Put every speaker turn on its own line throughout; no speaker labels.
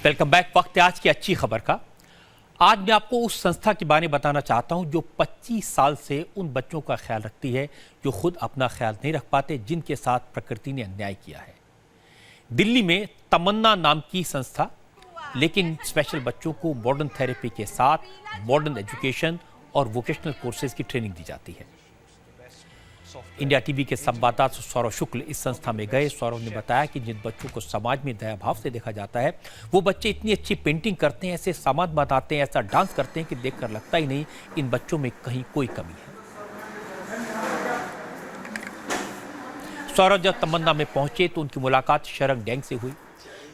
Welcome back. वक्त है आज की अच्छी खबर का। आज मैं आपको उस संस्था के बारे में बताना चाहता हूं जो 25 साल से उन बच्चों का ख्याल रखती है जो खुद अपना ख्याल नहीं रख पाते, जिनके साथ प्रकृति ने अन्याय किया है। दिल्ली में तमन्ना नाम की संस्था, लेकिन स्पेशल बच्चों को मॉडर्न थेरेपी के साथ मॉडर्न एजुकेशन और वोकेशनल कोर्सेज की ट्रेनिंग दी जाती है। इंडिया टीवी के संवाददाता सौरव शुक्ल इस संस्था में गए। सौरव ने बताया कि जिन बच्चों को समाज में दया भाव से देखा जाता है, वो बच्चे इतनी अच्छी पेंटिंग करते हैं, ऐसे सामान बताते हैं, ऐसा डांस करते हैं कि देखकर लगता ही नहीं इन बच्चों में कहीं कोई कमी है। सौरव जब तमन्ना में पहुंचे तो उनकी मुलाकात शरद डैंग से हुई।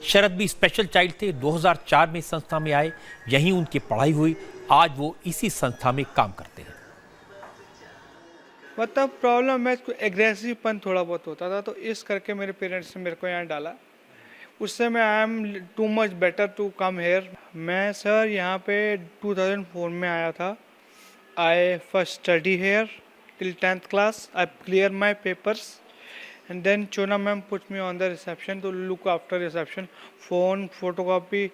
शरद भी स्पेशल चाइल्ड थे। 2004 में इस संस्था में आए, यहीं उनकी पढ़ाई हुई। आज वो इसी संस्था में काम करते हैं।
मतलब प्रॉब्लम है, एग्रेसिवपन थोड़ा बहुत होता था, तो इस करके मेरे पेरेंट्स ने मेरे को यहाँ डाला। उससे मैं I am too much better to come here. मैं सर यहाँ पे 2004 में आया था। I first study here till 10th class. I clear my papers and then Chona ma'am put me on the reception to look after reception, phone, photocopy,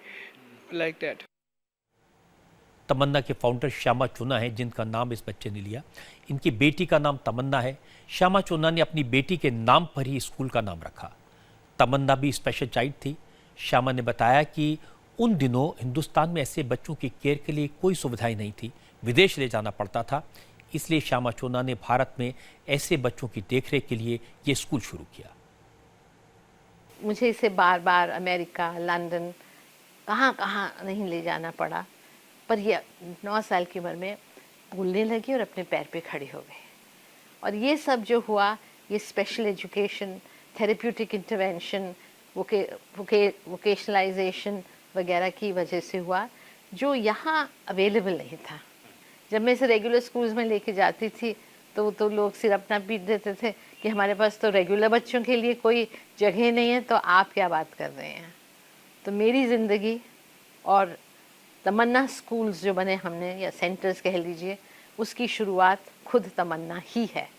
like that.
Tamanna के founder Shyama चोना है, जिनका नाम इस बच्चे ने लिया। इनकी बेटी का नाम तमन्ना है। श्यामा चोना ने अपनी बेटी के नाम पर ही स्कूल का नाम रखा। तमन्ना भी स्पेशल चाइल्ड थी। श्यामा ने बताया कि उन दिनों हिंदुस्तान में ऐसे बच्चों की केयर के लिए कोई सुविधाएं नहीं थी, विदेश ले जाना पड़ता था। इसलिए श्यामा चोना ने भारत में ऐसे बच्चों की देखरेख के लिए ये स्कूल शुरू किया।
मुझे इसे बार बार अमेरिका, लंदन, कहाँ कहाँ नहीं ले जाना पड़ा, पर ये 9 साल की उम्र में बोलने लगी और अपने पैर पे खड़ी हो गई। और ये सब जो हुआ, ये special education, therapeutic intervention, vocationalisation वगैरह की वजह से हुआ, जो यहाँ अवेलेबल नहीं था। जब मैं इसे रेगुलर स्कूल्स में लेके जाती थी तो लोग सिर अपना पीट देते थे कि हमारे पास तो रेगुलर बच्चों के लिए कोई जगह नहीं है, तो आप क्या बात कर रहे हैं। तो मेरी ज़िंदगी और तमन्ना स्कूल्स जो बने हमने, या सेंटर्स कह लीजिए, उसकी शुरुआत खुद तमन्ना ही है।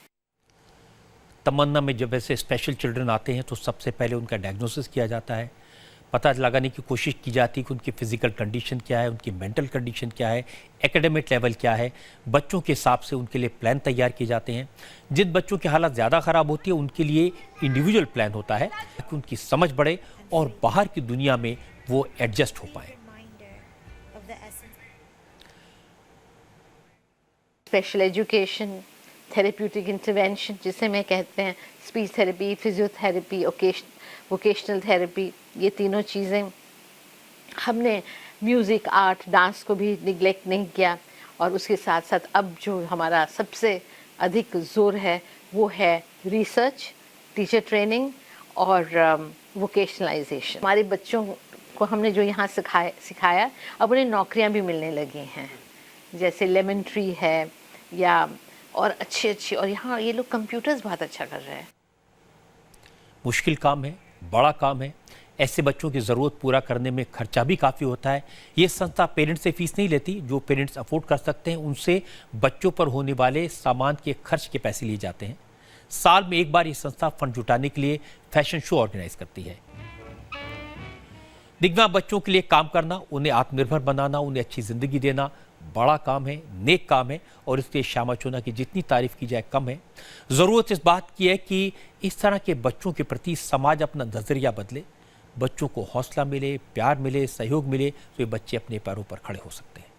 तमन्ना में जब ऐसे स्पेशल चिल्ड्रन आते हैं तो सबसे पहले उनका डायग्नोसिस किया जाता है। पता लगाने की कोशिश की जाती है कि उनकी फिजिकल कंडीशन क्या है, उनकी मेंटल कंडीशन क्या है, एकेडमिक लेवल क्या है। बच्चों के हिसाब से उनके लिए प्लान तैयार किए जाते हैं। जिन बच्चों की हालत ज़्यादा ख़राब होती है उनके लिए इंडिविजुअल प्लान होता है कि उनकी समझ बढ़े और बाहर की दुनिया में वो एडजस्ट हो पाए।
स्पेशल एजुकेशन, थेरेप्यूटिक इंटरवेंशन जिसे मैं कहते हैं, speech therapy, physiotherapy, vocational therapy, ये तीनों चीज़ें हमने म्यूज़िक, आर्ट, डांस को भी निगलेक्ट नहीं किया। और उसके साथ साथ अब जो हमारा सबसे अधिक जोर है वो है रिसर्च, टीचर ट्रेनिंग और वोकेशनलाइजेशन। हमारे बच्चों को हमने जो यहाँ सिखाया, अब उन्हें नौकरियाँ भी मिलने लगी हैं, जैसे लेमन ट्री है या और अच्छी और यहाँ ये लोग कंप्यूटर्स बहुत अच्छा कर रहे हैं।
मुश्किल काम है, बड़ा काम है। ऐसे बच्चों की ज़रूरत पूरा करने में खर्चा भी काफ़ी होता है। ये संस्था पेरेंट्स से फीस नहीं लेती। जो पेरेंट्स अफोर्ड कर सकते हैं उनसे बच्चों पर होने वाले सामान के खर्च के पैसे लिए जाते हैं। साल में एक बार ये संस्था फंड जुटाने के लिए फैशन शो ऑर्गेनाइज करती है। दिव्यांग बच्चों के लिए काम करना, उन्हें आत्मनिर्भर बनाना, उन्हें अच्छी ज़िंदगी देना बड़ा काम है, नेक काम है। और इसलिए श्यामा चोना की जितनी तारीफ की जाए कम है। ज़रूरत इस बात की है कि इस तरह के बच्चों के प्रति समाज अपना नज़रिया बदले, बच्चों को हौसला मिले, प्यार मिले, सहयोग मिले, तो ये बच्चे अपने पैरों पर खड़े हो सकते हैं।